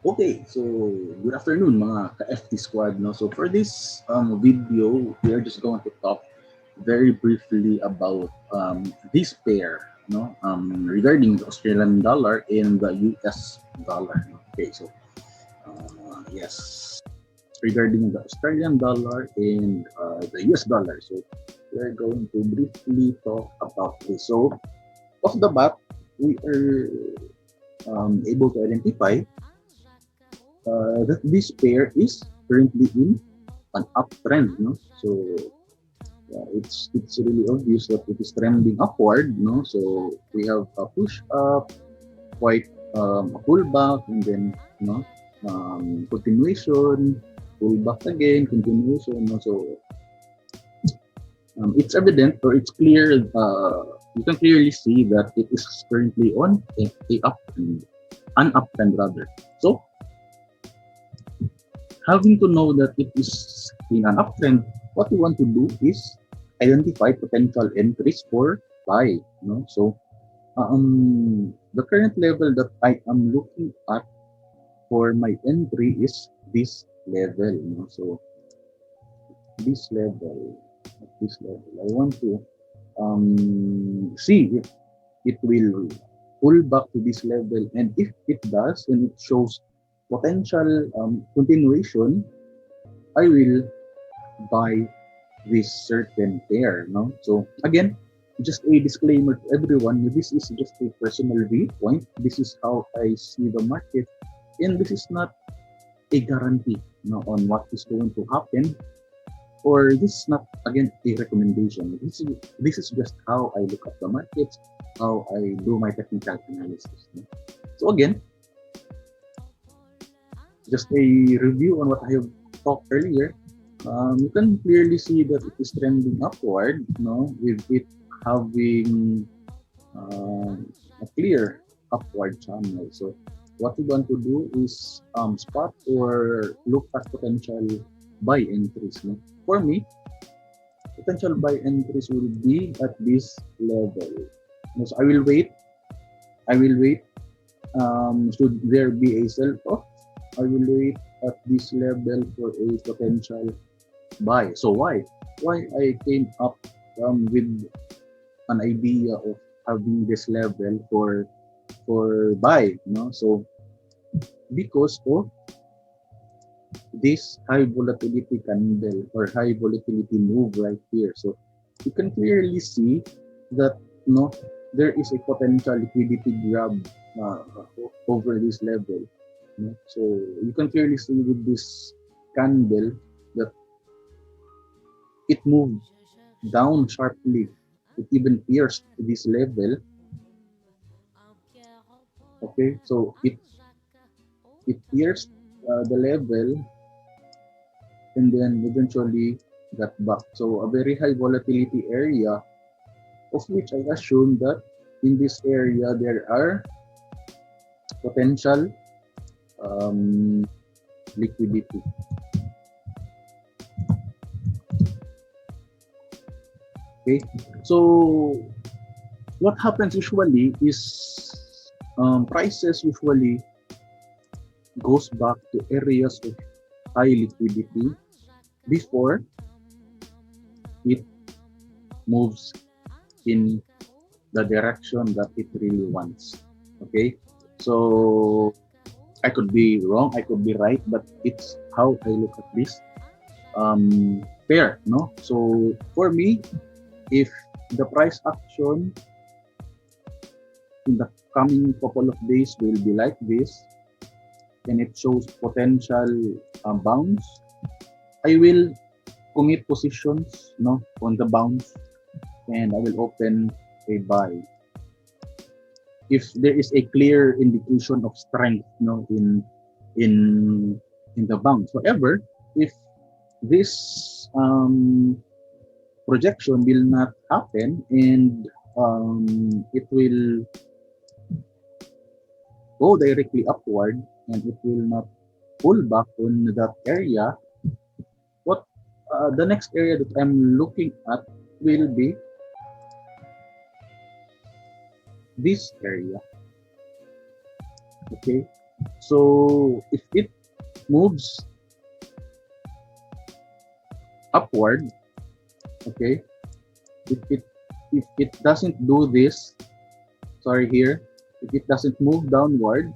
Okay, so good afternoon mga ka-FT squad. No? So for this video, we are just going to talk very briefly about this pair, no? Regarding the Australian dollar and the US dollar. No? Okay, so yes, regarding the Australian dollar and the US dollar. So we are going to briefly talk about this. So off the bat, we are able to identify that this pair is currently in an uptrend, no? So it's really obvious that it is trending upward, no? So we have a push up, quite a pullback, and then continuation, pullback again, continuation, no? So it's evident or it's clear. You can clearly see that it is currently on a uptrend, an uptrend rather. So having to know that it is in an uptrend, what we want to do is identify potential entries for buy. No? So the current level that I am looking at for my entry is this level. No? So this level, I want to see if it will pull back to this level, and if it does, and it shows potential continuation, I will buy this certain pair. No, so again, just a disclaimer to everyone: this is just a personal viewpoint. This is how I see the market, and this is not a guarantee, no, on what is going to happen. Or this is not again a recommendation. This is just how I look at the markets, how I do my technical analysis. No? So again, just a review on what I have talked earlier. You can clearly see that it is trending upward, no, with it having a clear upward channel. So what we want to do is spot or look at potential buy entries. No? For me, potential buy entries will be at this level. No, so I will wait. I will wait. Should there be a sell-off, I will wait at this level for a potential buy. So why? Why I came up with an idea of having this level for buy, no? So because of this high volatility candle or high volatility move right here. So you can clearly see that no, there is a potential liquidity grab uh, over this level. No? So you can clearly see with this candle that it moved down sharply. It even pierced this level. Okay, so it pierced the level and then eventually got back. So a very high volatility area, of which I assume that in this area there are potential um, liquidity. Okay, so what happens usually is prices usually goes back to areas of high liquidity before it moves in the direction that it really wants. Okay, so I could be wrong, I could be right, but it's how I look at this pair. No, so for me, if the price action in the coming couple of days will be like this, and it shows potential bounce, I will commit positions, no, on the bounce, and I will open a buy if there is a clear indication of strength, no, in in the bounce. However, if this projection will not happen and it will go directly upward and it will not pull back on that area, what the next area that I'm looking at will be this area. Okay, So if it moves upward, okay, if it doesn't do this, sorry here, if it doesn't move downward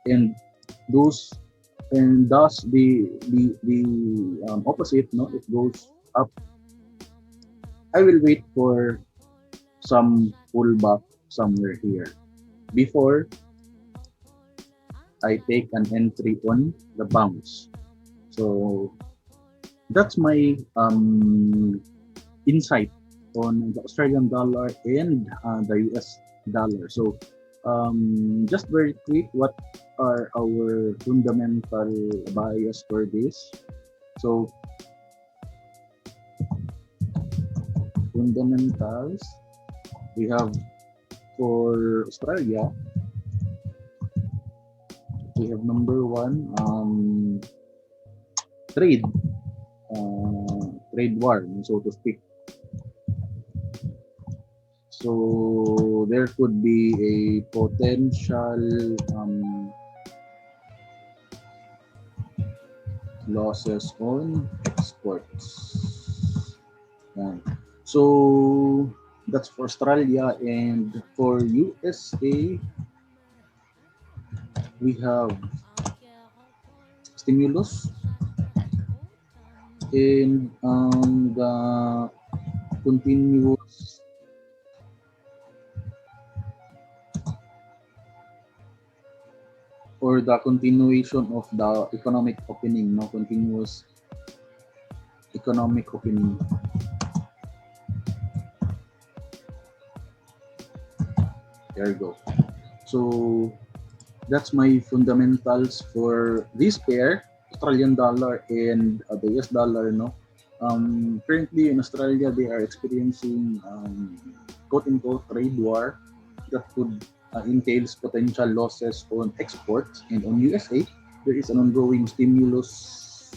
and those and thus the opposite, no, it goes up, I will wait for some pullback somewhere here before I take an entry on the bounce. So that's my insight on the Australian dollar and the US dollar. So just very quick, what are our fundamental bias for this? So fundamentals, we have for Australia, we have number one, trade, trade war, so to speak. So there could be a potential losses on exports. Yan. So that's for Australia, and for USA, we have stimulus and the continuous or the continuation of the economic opening, no, continuous economic opening. There you go. So that's my fundamentals for this pair, Australian dollar and the US dollar. No, currently in Australia they are experiencing quote unquote trade war that could entails potential losses on exports, and on USA there is an ongoing stimulus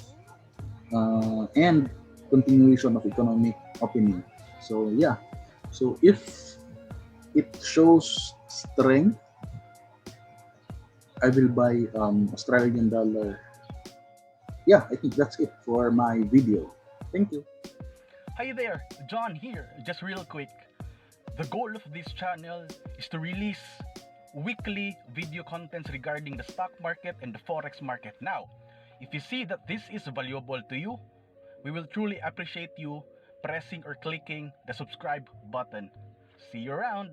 and continuation of economic opening. So yeah, so if it shows strength, I will buy Australian dollar. Yeah, I think that's it for my video. Thank you. Hi there, John here. Just real quick. The goal of this channel is to release weekly video contents regarding the stock market and the forex market. Now, if you see that this is valuable to you, we will truly appreciate you pressing or clicking the subscribe button. See you around.